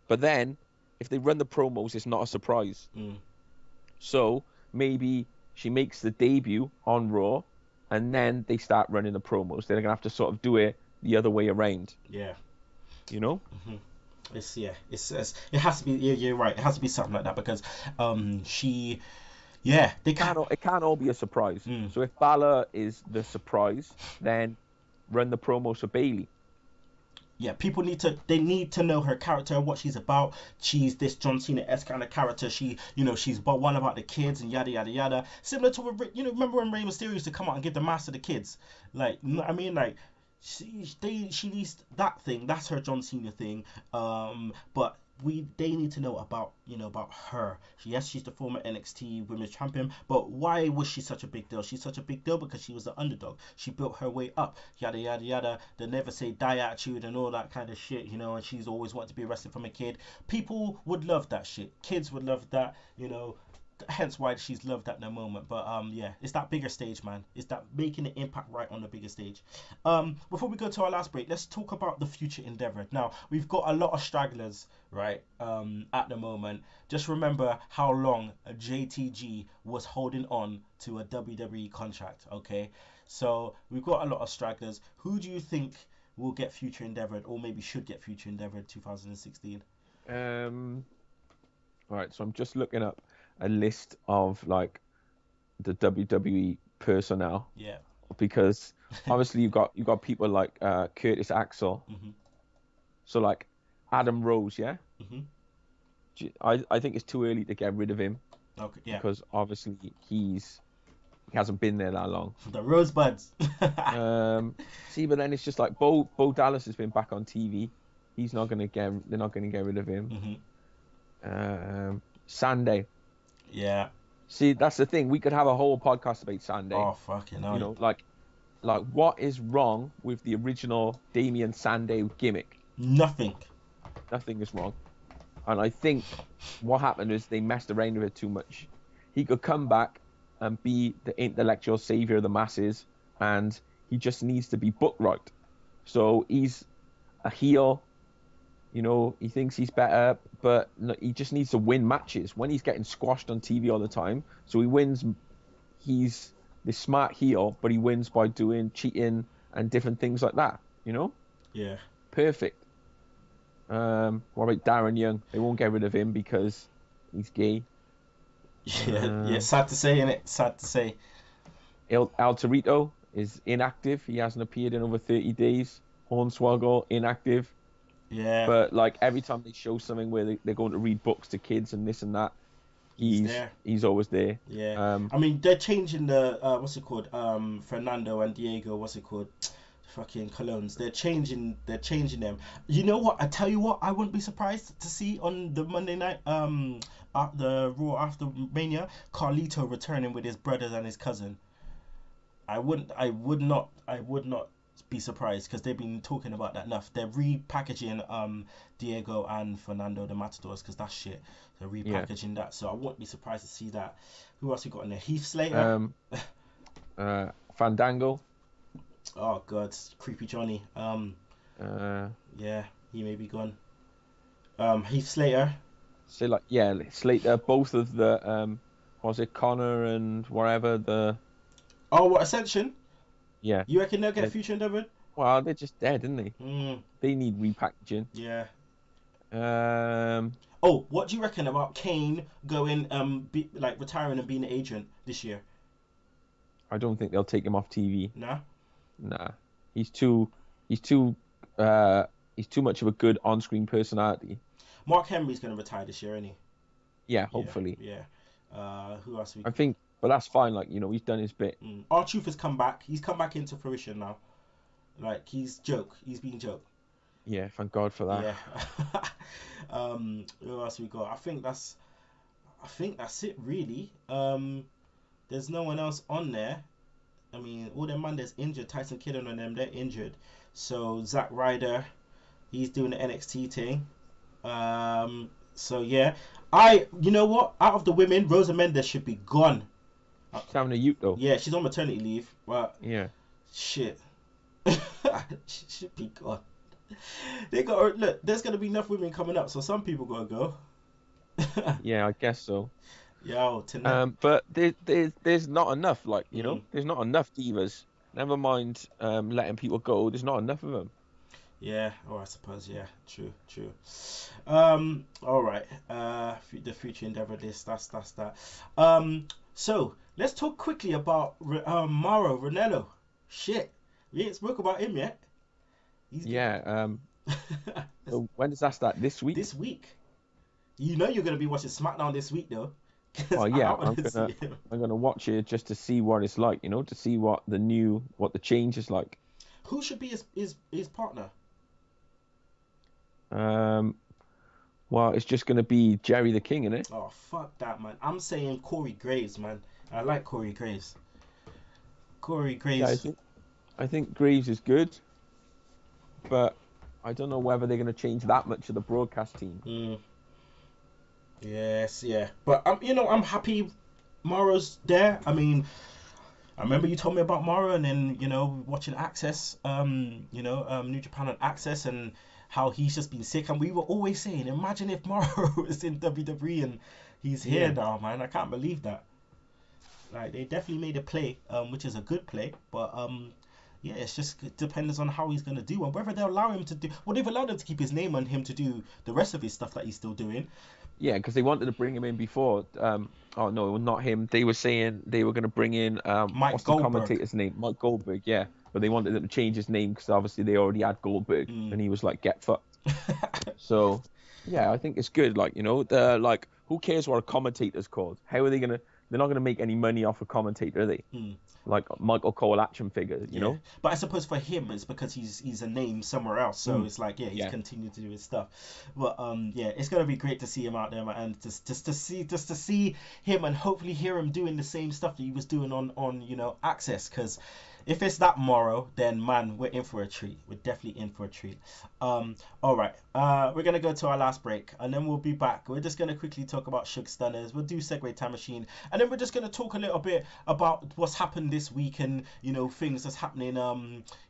But then, if they run the promos, it's not a surprise. So maybe she makes the debut on Raw, and then they start running the promos. They're gonna have to sort of do it the other way around. Yeah. You know. It has to be. You're right. It has to be something like that because they can't. It can't all be a surprise. So if Balor is the surprise, then run the promos for Bayley. Yeah, people need to know her character, what she's about. She's this John Cena-esque kind of character. She's one about the kids and yada yada yada. Similar to remember when Rey Mysterio used to come out and give the mask to the kids? Like, I mean, like she needs that thing. That's her John Cena thing. But they need to know about her. Yes, she's the former NXT Women's Champion, but why was she such a big deal? She's such a big deal because she was the underdog. She built her way up, yada yada yada. The never say die attitude and all that kind of shit, you know. And she's always wanted to be wrestling from a kid. People would love that shit. Kids would love that, you know. hence why she's loved at the moment. But yeah, it's that bigger stage, man. It's that making an impact right on the bigger stage. Before we go to our last break, let's talk about the future endeavor. Now, we've got a lot of stragglers, right? At the moment. Just remember how long JTG was holding on to a WWE contract, okay? So we've got a lot of stragglers. Who do you think will get future endeavored, or maybe should get future endeavored 2016? Right, so I'm just looking up a list of like the WWE personnel. Yeah. Because obviously you've got people like Curtis Axel. Mm-hmm. So like Adam Rose, yeah. Mm-hmm. I think it's too early to get rid of him. Okay. Yeah. Because obviously he hasn't been there that long. The Rosebuds. See, but then it's just like Bo Dallas has been back on TV. They're not gonna get rid of him. Mm-hmm. Sunday. Yeah. See, that's the thing. We could have a whole podcast about Sunday. Oh, fucking hell. You know, like what is wrong with the original Damian Sunday gimmick? Nothing. Nothing is wrong. And I think what happened is they messed around with it too much. He could come back and be the intellectual savior of the masses, and he just needs to be booked right. So he's a heel. You know, he thinks he's better, but he just needs to win matches. When he's getting squashed on TV all the time, so he wins. He's the smart heel, but he wins by doing cheating and different things like that. You know? Yeah. Perfect. What about Darren Young? They won't get rid of him because he's gay. Yeah, sad to say, innit? Sad to say. El Torito is inactive. He hasn't appeared in over 30 days. Hornswoggle, inactive. Yeah. But like every time they show something where they're going to read books to kids and this and that, he's always there. Yeah. I mean, they're changing the what's it called? Fernando and Diego. What's it called? Fucking Colognes. They're changing them. You know what? I tell you what. I wouldn't be surprised to see on the Monday night the Raw after Mania, Carlito returning with his brothers and his cousin. I would not be surprised, because they've been talking about that enough. They're repackaging Diego and Fernando the Matadors, because that's shit. They're repackaging that, so I wouldn't be surprised to see that. Who else we got in there? Heath Slater. Fandango. Oh god, Creepy Johnny. Yeah, he may be gone. Heath Slater. So like Slater. Both of the was it Connor and whatever the. Oh, what, Ascension? Yeah. You reckon they'll get future endeavored? Well, they're just dead, aren't they? They need repackaging. Yeah. Oh, what do you reckon about Kane going retiring and being an agent this year? I don't think they'll take him off TV. Nah. He's too much of a good on-screen personality. Mark Henry's going to retire this year, isn't he? Yeah, hopefully. Yeah. Who else? I think, but that's fine. Like, you know, he's done his bit. R-Truth has come back. He's come back into fruition now. Like, he's being joked. Yeah, thank God for that. Yeah. Who else we got? I think that's it really. There's no one else on there. I mean, all them man that's injured, Tyson Kidd and them, they're injured. So Zack Ryder, he's doing the NXT thing. So yeah, you know what? Out of the women, Rosa Mendes should be gone. She's having a ute though. Yeah, she's on maternity leave. But yeah, shit, she should be gone. They got look. There's gonna be enough women coming up, so some people gotta go. Yeah, I guess so. Yo, tonight. But there's not enough. Like, you know, there's not enough divas. Never mind letting people go. There's not enough of them. Yeah. Oh, I suppose. Yeah. True. All right. The future endeavor list. That's that. So let's talk quickly about Mauro Ranallo. Shit, we ain't spoke about him yet. So when does that start? This week? This week. You know you're gonna be watching SmackDown this week though. Oh yeah, I'm gonna watch it just to see what it's like, you know, to see what the change is like. Who should be his partner? Well, it's just gonna be Jerry the King, isn't it? Oh fuck that, man! I'm saying Corey Graves, man. I like Corey Graves. Yeah, I think Graves is good, but I don't know whether they're gonna change that much of the broadcast team. Yes, yeah. But I'm happy Morrow's there. I mean, I remember you told me about Morrow, and then watching Access, New Japan on Access, and how he's just been sick. And we were always saying, imagine if Morrow was in WWE and he's here now, man. I can't believe that. Like, they definitely made a play, which is a good play, but yeah, it depends on how he's gonna do and whether they'll allow him to do. Well, they've allowed him to keep his name on him to do the rest of his stuff that he's still doing. Yeah, because they wanted to bring him in before. Oh no, not him. They were saying they were going to bring in what's the commentator's name? Mike Goldberg. Yeah, but they wanted him to change his name because obviously they already had Goldberg, and he was like, get fucked. So yeah, I think it's good. Like, they're like, who cares what a commentator's called? How are they gonna? They're not gonna make any money off a commentator, are they? Like Michael Cole action figure, you know. But I suppose for him it's because he's a name somewhere else, so it's like he's continued to do his stuff. But it's gonna be great to see him out there, man, and just to see him and hopefully hear him doing the same stuff that he was doing on Access, because if it's that Morrow, then man, we're in for a treat. We're definitely in for a treat. All right, we're gonna go to our last break, and then we'll be back. We're just gonna quickly talk about Suge Stunners. We'll do Segue Time Machine, and then we're just gonna talk a little bit about what's happened this week and things that's happening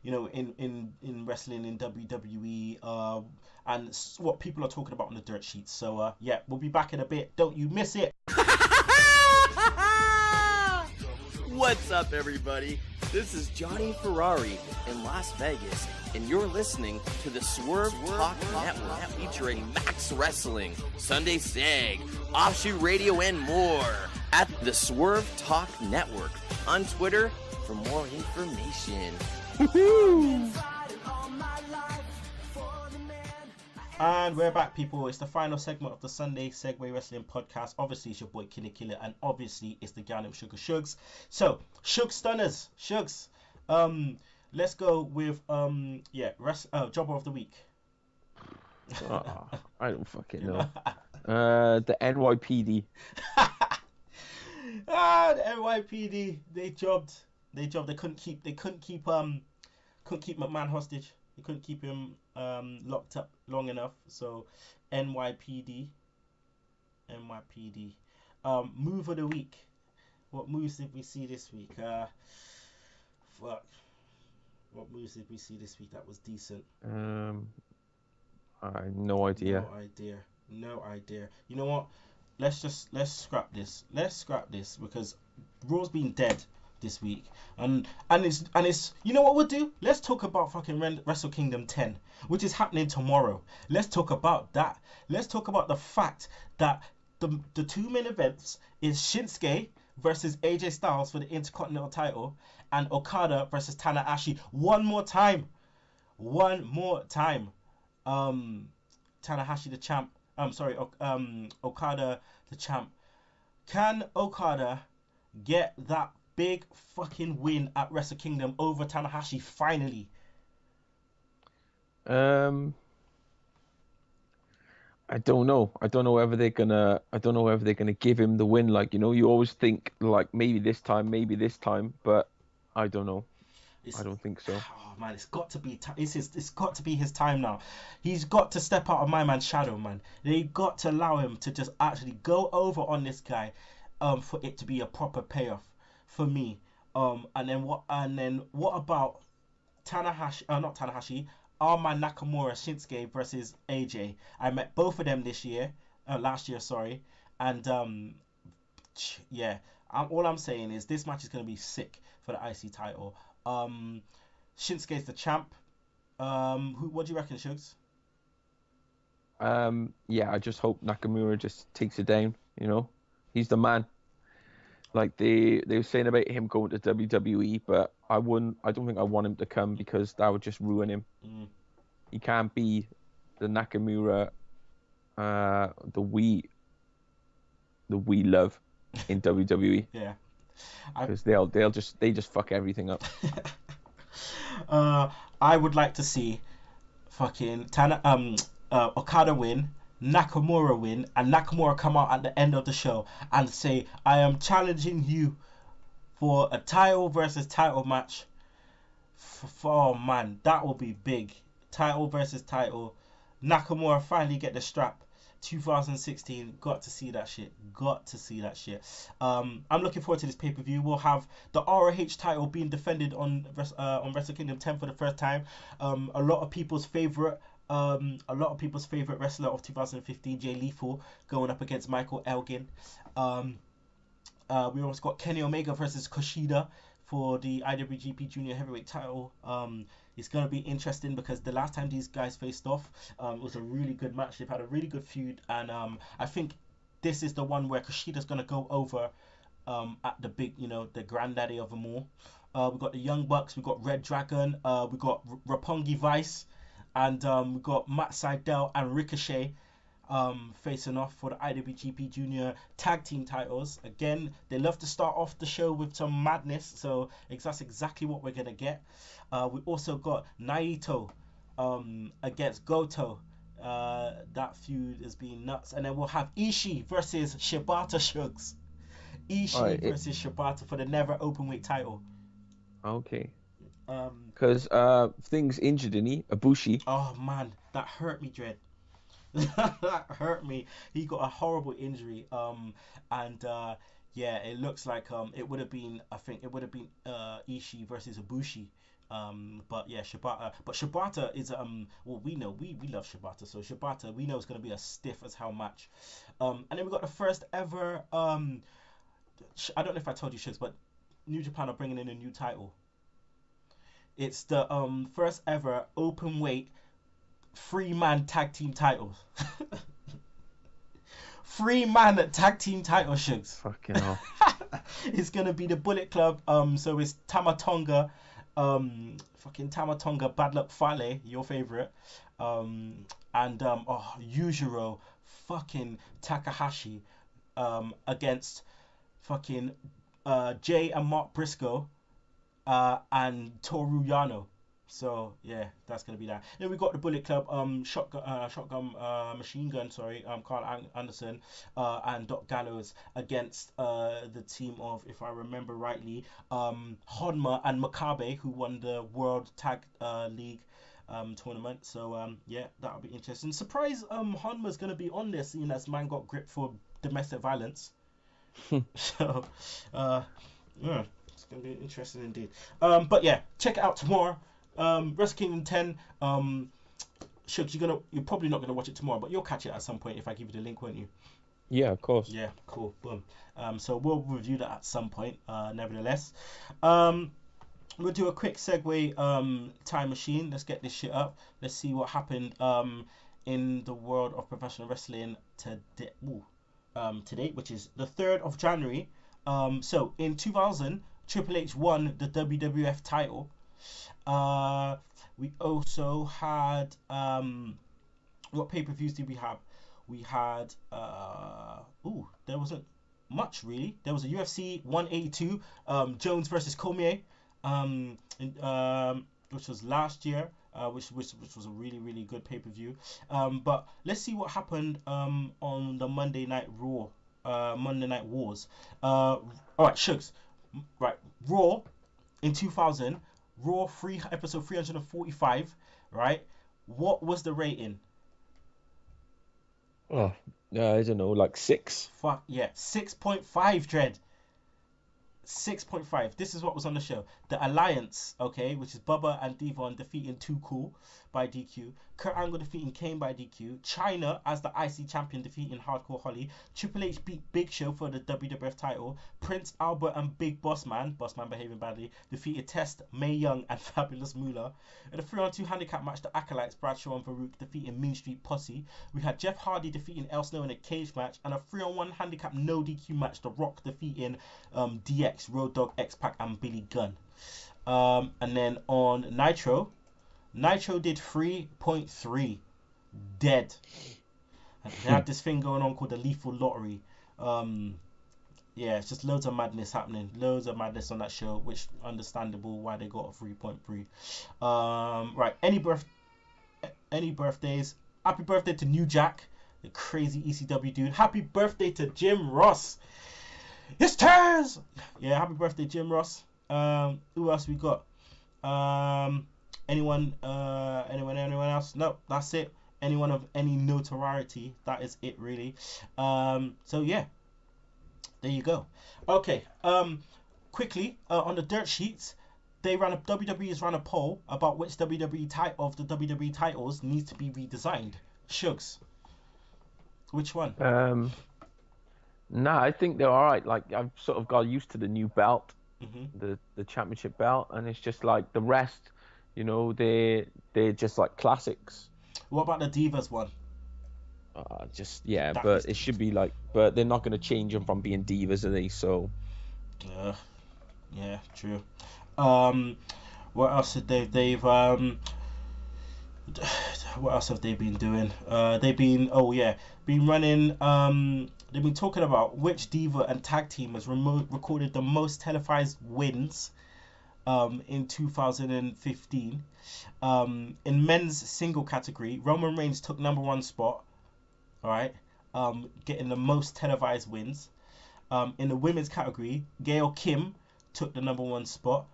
in wrestling in WWE and what people are talking about on the dirt sheets. So we'll be back in a bit. Don't you miss it. What's up, everybody? This is Johnny Ferrari in Las Vegas, and you're listening to the Swerve Talk Network featuring Max Wrestling, Sunday Seg, Offshoot Radio, and more at the Swerve Talk Network on Twitter for more information. Woohoo! And we're back, people. It's the final segment of the Sunday Segue Wrestling podcast. Obviously, it's your boy Kinny Killa, and obviously, it's the gal named Sugs. So, Suge Stunners, Shugs. Let's go with Jobber of the Week. I don't fucking know. The NYPD. The NYPD. They jobbed. They couldn't keep McMahon hostage. They couldn't keep him locked up long enough. So NYPD. Move of the week. What moves did we see this week? What moves did we see this week that was decent? I have no idea. No idea. You know what? Let's scrap this. Because Raw's been dead this week, and it's you know what we'll do? Let's talk about fucking Wrestle Kingdom 10, which is happening tomorrow. Let's talk about that. Let's talk about the fact that the two main events is Shinsuke versus AJ Styles for the Intercontinental title, and Okada versus Tanahashi one more time. Tanahashi the champ. Okada the champ. Can Okada get that big fucking win at Wrestle Kingdom over Tanahashi finally? I don't know. I don't know whether they're gonna give him the win. Like, you always think like maybe this time, but I don't know. I don't think so. Oh man, it's got to be it's got to be his time now. He's got to step out of my man's shadow, man. They got to allow him to just actually go over on this guy, for it to be a proper payoff for me. And then what about Tanahashi? Not Tanahashi. Arman Nakamura, Shinsuke versus AJ. I met both of them last year, sorry. And all I'm saying is this match is gonna be sick for the IC title. Shinsuke's the champ. What do you reckon, Shugs? I just hope Nakamura just takes it down. He's the man. Like they were saying about him going to WWE, but I don't think I want him to come because that would just ruin him. He can't be the Nakamura the we love in WWE. Yeah. Because they just fuck everything up. I would like to see fucking Okada win, Nakamura win, and Nakamura come out at the end of the show and say, I am challenging you for a title versus title match. Oh man, that will be big. Title versus title. Nakamura finally get the strap. 2016, got to see that shit. I'm looking forward to this pay-per-view. We'll have the ROH title being defended on Wrestle Kingdom 10 for the first time. A lot of people's favorite wrestler of 2015, Jay Lethal, going up against Michael Elgin. We also got Kenny Omega versus Kushida for the IWGP Junior Heavyweight title. It's going to be interesting because the last time these guys faced off, it was a really good match. They've had a really good feud, and I think this is the one where Kushida's going to go over at the big, the granddaddy of them all. We've got the Young Bucks, we've got Red Dragon, we've got Roppongi Vice, and we've got Matt Sydal and Ricochet facing off for the IWGP Junior Tag Team titles. Again, they love to start off the show with some madness, so that's exactly what we're going to get. We also got Naito against Goto. That feud has been nuts. And then we'll have Ishii versus Shibata Shugs. Versus Shibata for the never openweight title. Okay. Because things injured, didn't he? Ibushi. Oh man, that hurt me, Dread. That hurt me. He got a horrible injury. Yeah, it looks like it would have been Ishii versus Ibushi. But yeah, Shibata. But Shibata is we know we love Shibata, so Shibata we know is going to be a stiff as hell match. And then we got the first ever I don't know if I told you, Shigs, but New Japan are bringing in a new title. It's the first ever open weight 3-man tag team titles. 3-man tag team title, Shigs. Fucking hell. It's gonna be the Bullet Club. So it's Tama Tonga, Bad Luck Fale, your favorite, and Yujiro fucking Takahashi, against fucking Jay and Mark Briscoe, and Toru Yano. So yeah, that's gonna be that. Then we got the Bullet Club, Shotgun Machine Gun, Carl Anderson, and Doc Gallows against the team of, if I remember rightly, Honma and Makabe, who won the World Tag League tournament. So yeah, that'll be interesting. Surprise, Honma's gonna be on there, seeing as man got gripped for domestic violence. So yeah, it's gonna be interesting indeed. But yeah, check it out tomorrow. Wrestle Kingdom 10. Shugs, you're probably not gonna watch it tomorrow, but you'll catch it at some point if I give you the link, won't you? Yeah, of course. Yeah, cool. Boom. So we'll review that at some point. Nevertheless, we'll do a quick segue. Time machine. Let's get this shit up. Let's see what happened in the world of professional wrestling today. Today, which is the 3rd of January. So in 2000, Triple H won the WWF title. We also had what pay-per-views did we have? We had there wasn't much really. There was a UFC 182, Jones versus Cormier, which was last year, which was a really, really good pay-per-view. But let's see what happened on the Monday Night Raw, Monday Night Wars. All right, Shugs. Right, Raw in 2000. Raw episode 345, right? What was the rating? Oh, I don't know, like 6. Fuck yeah, 6.5, Dread. 6.5. This is what was on the show. The Alliance, okay, which is Bubba and Devon defeating Too Cool by DQ. Kurt Angle defeating Kane by DQ. Chyna as the IC champion defeating Hardcore Holly. Triple H beat Big Show for the WWF title. Prince Albert and Big Boss Man behaving badly, defeated Test, Mae Young and Fabulous Moolah. In a 3-on-2 handicap match, the Acolytes, Bradshaw and Farouk defeating Mean Street Posse. We had Jeff Hardy defeating El Snow in a cage match, and a 3-on-1 handicap no DQ match, The Rock defeating DX, Road Dogg, X-Pac and Billy Gunn. And then on Nitro did 3.3, dead. And they had this thing going on called the Lethal Lottery. Yeah, it's just loads of madness happening. Loads of madness on that show, which understandable why they got a 3.3. Right, any birthdays? Happy birthday to New Jack, the crazy ECW dude. Happy birthday to Jim Ross. It's Taz! Yeah, happy birthday, Jim Ross. Who else we got? Anyone else? No, that's it. anyone of any notoriety. That is it, really. So yeah, there you go. Okay. Quickly on the dirt sheets, WWE has run a poll about which WWE title of the WWE titles needs to be redesigned. Shugs, which one? Nah, I think they're all right. Like, I've sort of got used to the new belt, the championship belt, and it's just like the rest, you know, they're just like classics. What about the Divas one? But it should be like, but they're not going to change them from being Divas, are they? So. Yeah, true. What else did what else have they been doing? They've been running. They've been talking about which diva and tag team has recorded the most televised wins in 2015. In men's single category, Roman Reigns took #1 spot. All right, getting the most televised wins. In the women's category, Gail Kim took the #1 spot.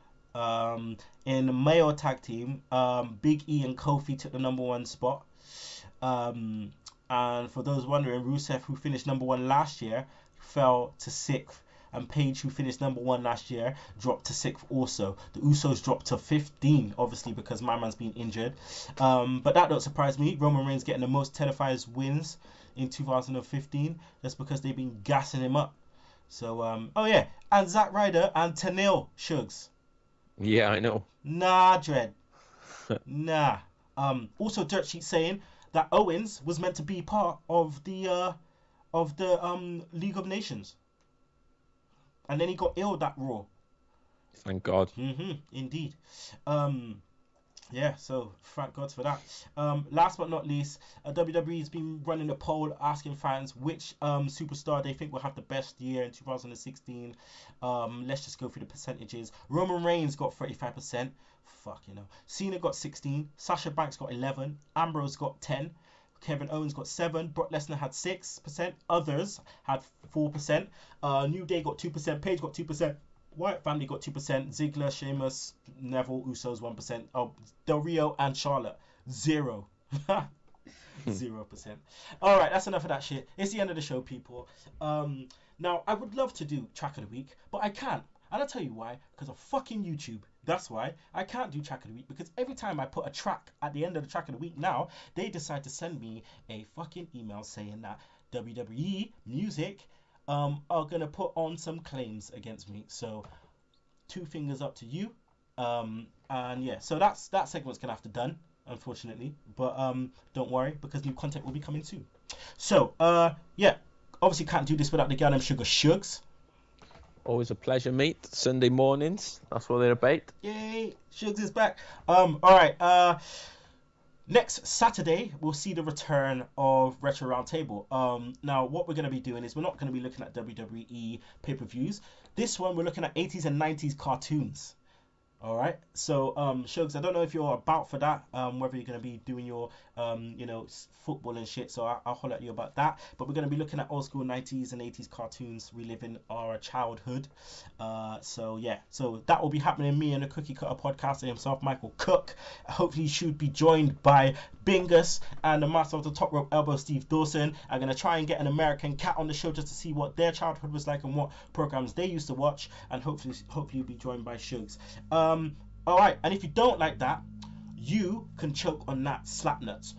In the male tag team, Big E and Kofi took the #1 spot. And for those wondering, Rusev, who finished #1 last year, fell to 6th. And Paige, who finished #1 last year, dropped to 6th also. The Usos dropped to 15, obviously, because my man's been injured. But that don't surprise me. Roman Reigns getting the most televised wins in 2015. That's because they've been gassing him up. So, and Zack Ryder and Tenille Shugs. Yeah, I know. Nah, Dread. Nah. Also, Dirt Sheet saying that Owens was meant to be part of the League of Nations, and then he got ill that Raw. Thank God. Indeed. Yeah, so thank God for that. Last but not least, WWE's been running a poll asking fans which superstar they think will have the best year in 2016. Let's just go through the percentages. Roman Reigns got 35%. Cena got 16. Sasha Banks got 11. Ambrose got 10. Kevin Owens got 7. Brock Lesnar had 6%. Others had 4%. New Day got 2%. Paige got 2%. Wyatt family got 2%. Ziggler, Sheamus, Neville, Usos 1%. Del Rio and Charlotte 0. 0%. All right, that's enough of that shit. It's the end of the show, people. Now I would love to do track of the week, but I can't. And I'll tell you why. Because of fucking YouTube. That's why I can't do track of the week, because every time I put a track at the end of the track of the week now, they decide to send me a fucking email saying that WWE Music are gonna put on some claims against me. So 2 fingers up to you. And yeah, so that segment's gonna have to done, unfortunately, but don't worry, because new content will be coming soon. So obviously can't do this without the goddamn Sugar Shugs. Always a pleasure, mate. Sunday mornings, that's what they're about. Yay, Shugs is back. All right, next Saturday, we'll see the return of Retro Roundtable. Now, what we're going to be doing is we're not going to be looking at WWE pay-per-views. This one, we're looking at 80s and 90s cartoons. All right, so Shugs, I don't know if you're about for that, whether you're going to be doing your football and shit, so I'll holler at you about that. But we're going to be looking at old school 90s and 80s cartoons, reliving our childhood. So that will be happening. Me and the Cookie Cutter podcaster himself, Michael Cook. Hopefully you should be joined by Bingus and the master of the top rope elbow, Steve Dawson. I'm going to try and get an American Cat on the show just to see what their childhood was like and what programs they used to watch, and hopefully you'll be joined by Shugs. All right, and if you don't like that, you can choke on that slap nuts.